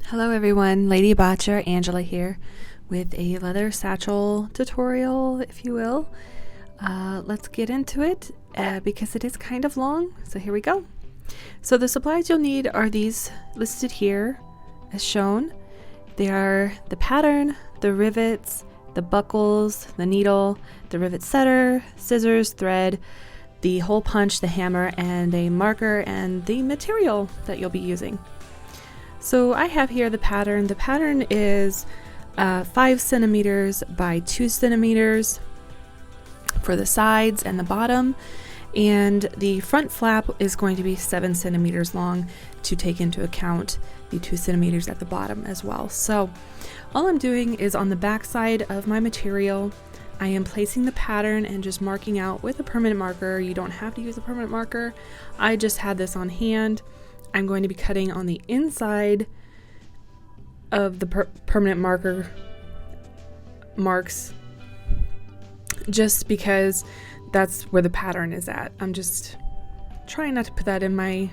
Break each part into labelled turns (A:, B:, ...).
A: Hello everyone, Lady Botcher, Angela here with a leather satchel tutorial, if you will. Let's get into it because it is kind of long, so here we go. So the supplies you'll need are these listed here as shown. They are the pattern, the rivets, the buckles, the needle, the rivet setter, scissors, thread, the hole punch, the hammer, and a marker, and the material that you'll be using. So I have here the pattern. The pattern is 5 centimeters by 2 centimeters for the sides and the bottom, and the front flap is going to be 7 centimeters long to take into account the 2 centimeters at the bottom as well. So all I'm doing is on the back side of my material, I am placing the pattern and just marking out with a permanent marker. You don't have to use a permanent marker. I just had this on hand. I'm going to be cutting on the inside of the permanent marker marks just because that's where the pattern is at. I'm just trying not to put that in my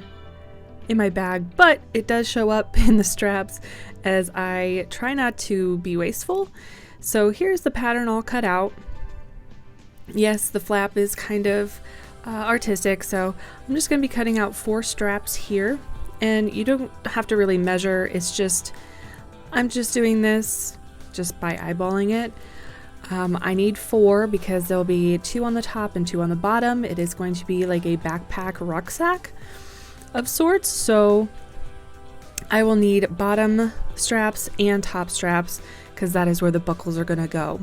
A: bag, but it does show up in the straps as I try not to be wasteful. So here's the pattern all cut out. Yes, the flap is kind of artistic, so I'm just going to be cutting out 4 straps here. And you don't have to really measure, it's just, I'm just doing this just by eyeballing it. I need 4 because there'll be 2 on the top and 2 on the bottom. It is going to be like a backpack rucksack of sorts, so I will need bottom straps and top straps because that is where the buckles are gonna go.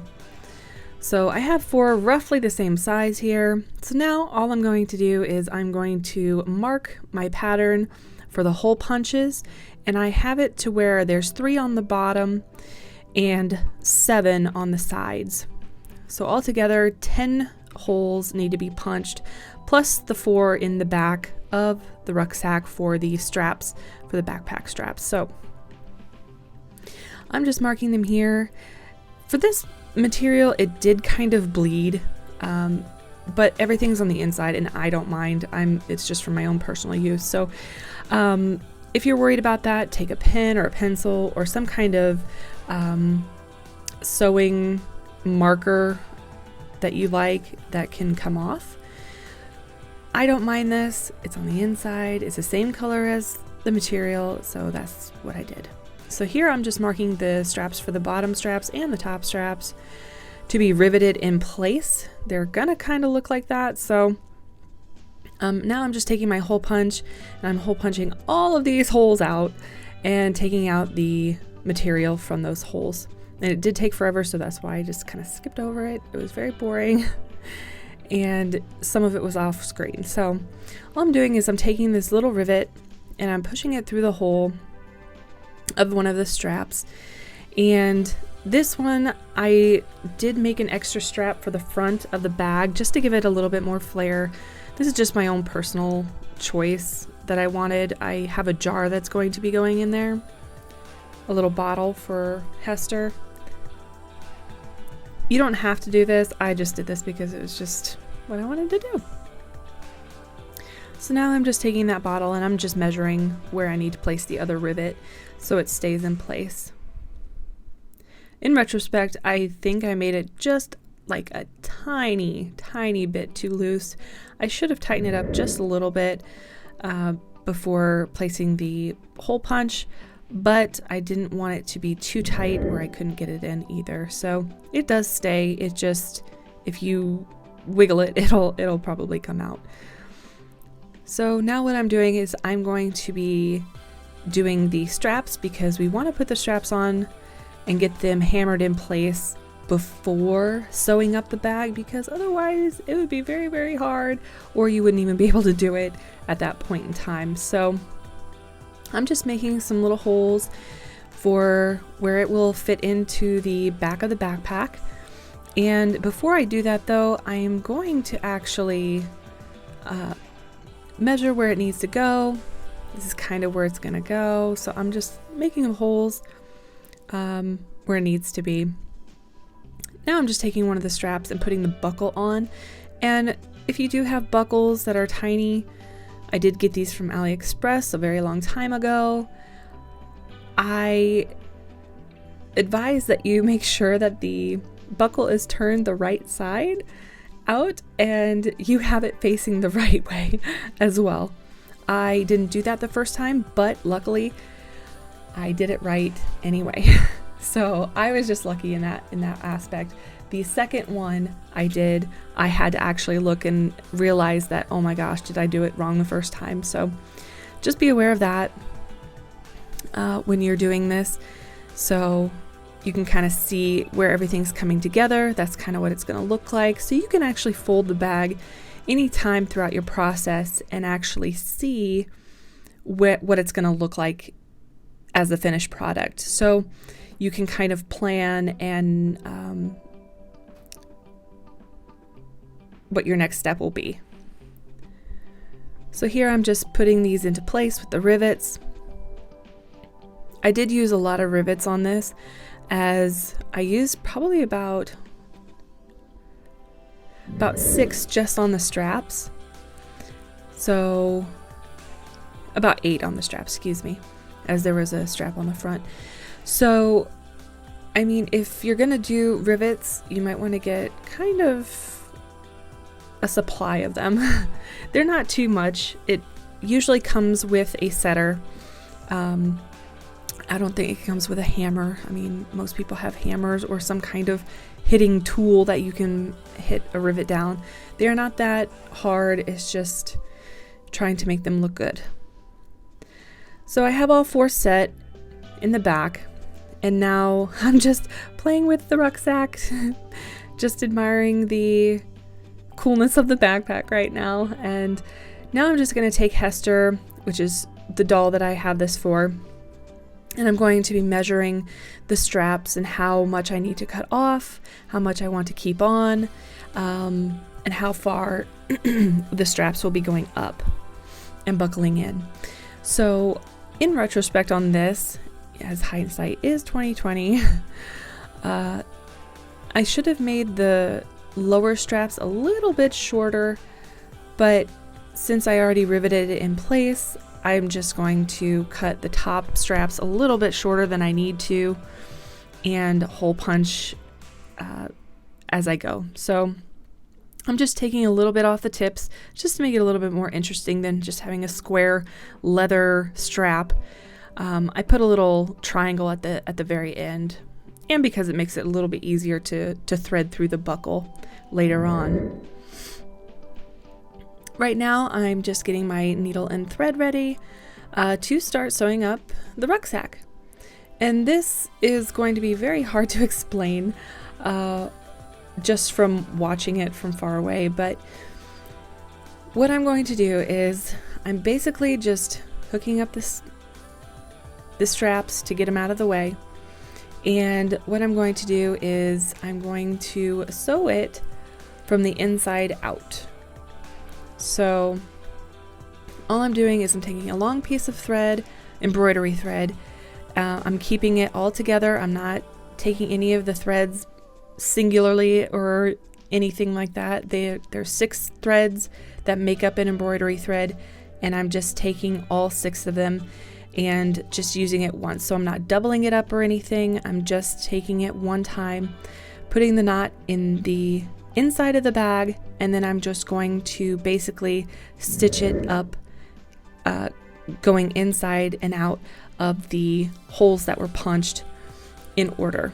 A: So I have 4 roughly the same size here. So now all I'm going to do is I'm going to mark my pattern for the hole punches, and I have it to where there's 3 on the bottom and 7 on the sides. So altogether 10 holes need to be punched, plus the 4 in the back of the rucksack for the straps, for the backpack straps. So I'm just marking them here. For this material, it did kind of bleed, but everything's on the inside and I don't mind. It's just for my own personal use. So if you're worried about that, take a pen or a pencil or some kind of sewing marker that you like that can come off. I don't mind this. It's on the inside. It's the same color as the material, so that's what I did. So here I'm just marking the straps for the bottom straps and the top straps to be riveted in place. They're gonna kind of look like that. So now I'm just taking my hole punch and I'm hole punching all of these holes out and taking out the material from those holes. And it did take forever, so that's why I just kind of skipped over it. It was very boring and some of it was off screen. So all I'm doing is I'm taking this little rivet and I'm pushing it through the hole of one of the straps. And this one, I did make an extra strap for the front of the bag just to give it a little bit more flair. This is just my own personal choice that I wanted. I have a jar that's going to be going in there, a little bottle for Hester. You don't have to do this. I just did this because it was just what I wanted to do. So now I'm just taking that bottle and I'm just measuring where I need to place the other rivet so it stays in place. In retrospect, I think I made it just like a tiny bit too loose. I should have tightened it up just a little bit before placing the hole punch, but I didn't want it to be too tight where I couldn't get it in either. So it does stay. It just, if you wiggle it, it'll probably come out. So now what I'm doing is I'm going to be doing the straps because we want to put the straps on and get them hammered in place before sewing up the bag, because otherwise it would be very, very hard, or you wouldn't even be able to do it at that point in time. So I'm just making some little holes for where it will fit into the back of the backpack. And before I do that though, I am going to actually measure where it needs to go. This is kind of where it's gonna go. So I'm just making the holes where it needs to be. Now I'm just taking one of the straps and putting the buckle on. And if you do have buckles that are tiny, I did get these from AliExpress a very long time ago. I advise that you make sure that the buckle is turned the right side out and you have it facing the right way as well. I didn't do that the first time, but luckily I did it right anyway. So I was just lucky in that aspect. The second one I had to actually look and realize that, oh my gosh, did I do it wrong the first time? So just be aware of that when you're doing this, so you can kind of see where everything's coming together. That's kind of what it's going to look like. So you can actually fold the bag anytime throughout your process and actually see what it's going to look like as the finished product. So you can kind of plan and what your next step will be. So here I'm just putting these into place with the rivets. I did use a lot of rivets on this, as I used probably about 6 just on the straps. So about 8 on the straps, excuse me, as there was a strap on the front. So, I mean, if you're gonna do rivets, you might want to get kind of a supply of them. They're not too much. It usually comes with a setter. I don't think it comes with a hammer. I mean, most people have hammers or some kind of hitting tool that you can hit a rivet down. They're not that hard. It's just trying to make them look good. So I have all 4 set in the back, and now I'm just playing with the rucksack, just admiring the coolness of the backpack right now. And now I'm just going to take Hester, which is the doll that I have this for, and I'm going to be measuring the straps and how much I need to cut off, how much I want to keep on, and how far the straps will be going up and buckling in. So in retrospect on this, as hindsight is 2020, I should have made the lower straps a little bit shorter, but since I already riveted it in place, I'm just going to cut the top straps a little bit shorter than I need to and hole punch as I go. So I'm just taking a little bit off the tips just to make it a little bit more interesting than just having a square leather strap. I put a little triangle at the very end, and because it makes it a little bit easier to thread through the buckle later on. Right now I'm just getting my needle and thread ready to start sewing up the rucksack. And this is going to be very hard to explain just from watching it from far away, but what I'm going to do is I'm basically just hooking up the straps to get them out of the way. And what I'm going to do is I'm going to sew it from the inside out. So all I'm doing is I'm taking a long piece of thread, embroidery thread. I'm keeping it all together. I'm not taking any of the threads singularly or anything like that. There's 6 threads that make up an embroidery thread, and I'm just taking all 6 of them and just using it once. So I'm not doubling it up or anything. I'm just taking it one time, putting the knot in the inside of the bag, and then I'm just going to basically stitch it up, going inside and out of the holes that were punched in order.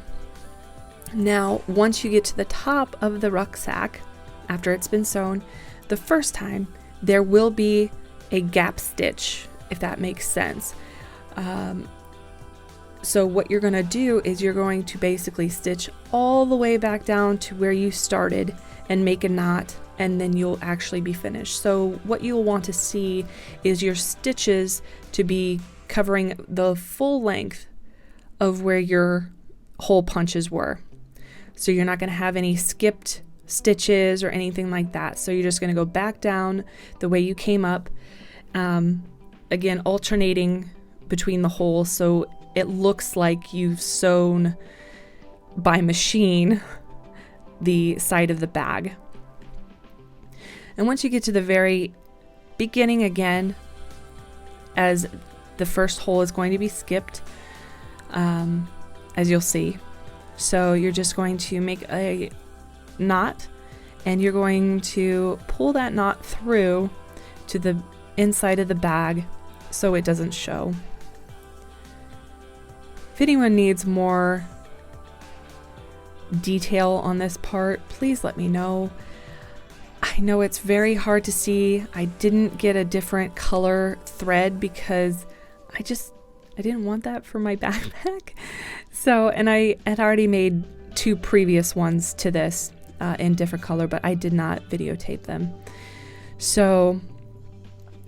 A: Now, once you get to the top of the rucksack, after it's been sewn the first time, there will be a gap stitch, if that makes sense. So what you're going to do is you're going to basically stitch all the way back down to where you started and make a knot, and then you'll actually be finished. So what you'll want to see is your stitches to be covering the full length of where your hole punches were. So you're not going to have any skipped stitches or anything like that. So you're just going to go back down the way you came up, again alternating between the holes so it looks like you've sewn by machine the side of the bag. And once you get to the very beginning again, as the first hole is going to be skipped, as you'll see. So you're just going to make a knot, and you're going to pull that knot through to the inside of the bag so it doesn't show. If anyone needs more detail on this part, please let me know. I know it's very hard to see. I didn't get a different color thread because I didn't want that for my backpack. So, and I had already made 2 previous ones to this in different color, but I did not videotape them. So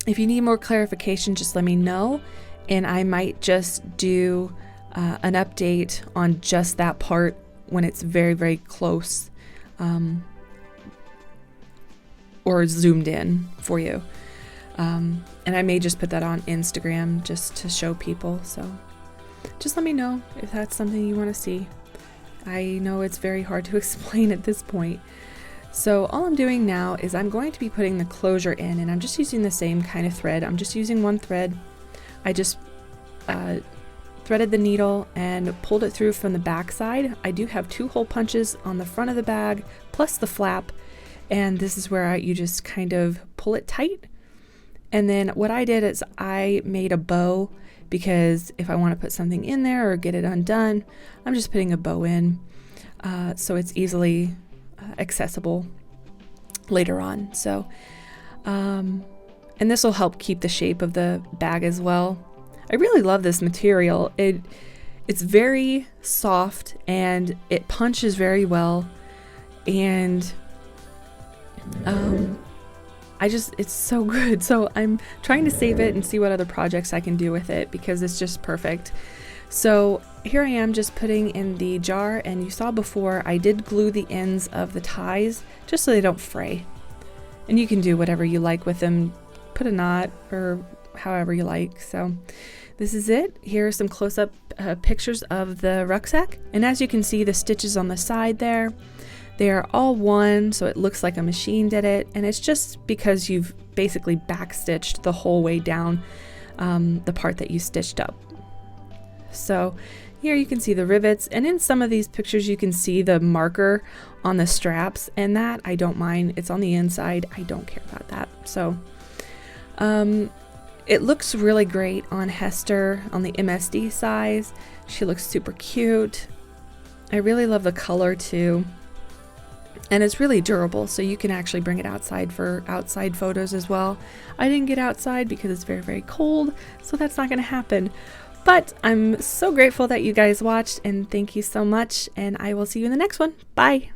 A: if you need more clarification, just let me know, and I might just do an update on just that part when it's very, very close, or zoomed in for you. And I may just put that on Instagram just to show people. So just let me know if that's something you want to see. I know it's very hard to explain at this point. So all I'm doing now is I'm going to be putting the closure in, and I'm just using the same kind of thread. I'm just using one thread. I just threaded the needle and pulled it through from the back side. I do have 2 hole punches on the front of the bag plus the flap, and this is where you just kind of pull it tight. And then what I did is I made a bow, because if I want to put something in there or get it undone, I'm just putting a bow in, so it's easily accessible later on. So and this will help keep the shape of the bag as well. I really love this material. It's very soft and it punches very well, and it's so good. So I'm trying to save it and see what other projects I can do with it, because it's just perfect. So here I am just putting in the jar, and you saw before I did glue the ends of the ties just so they don't fray. And you can do whatever you like with them, put a knot or however you like. So this is it. Here are some close-up pictures of the rucksack, and as you can see, the stitches on the side there, they are all one, so it looks like a machine did it, and it's just because you've basically backstitched the whole way down the part that you stitched up. So here you can see the rivets, and in some of these pictures you can see the marker on the straps, and that I don't mind. It's on the inside. I don't care about that. So it looks really great on Hester on the MSD size. She looks super cute. I really love the color too. And it's really durable, so you can actually bring it outside for outside photos as well. I didn't get outside because it's very, very cold, so that's not going to happen. But I'm so grateful that you guys watched, and thank you so much, and I will see you in the next one. Bye!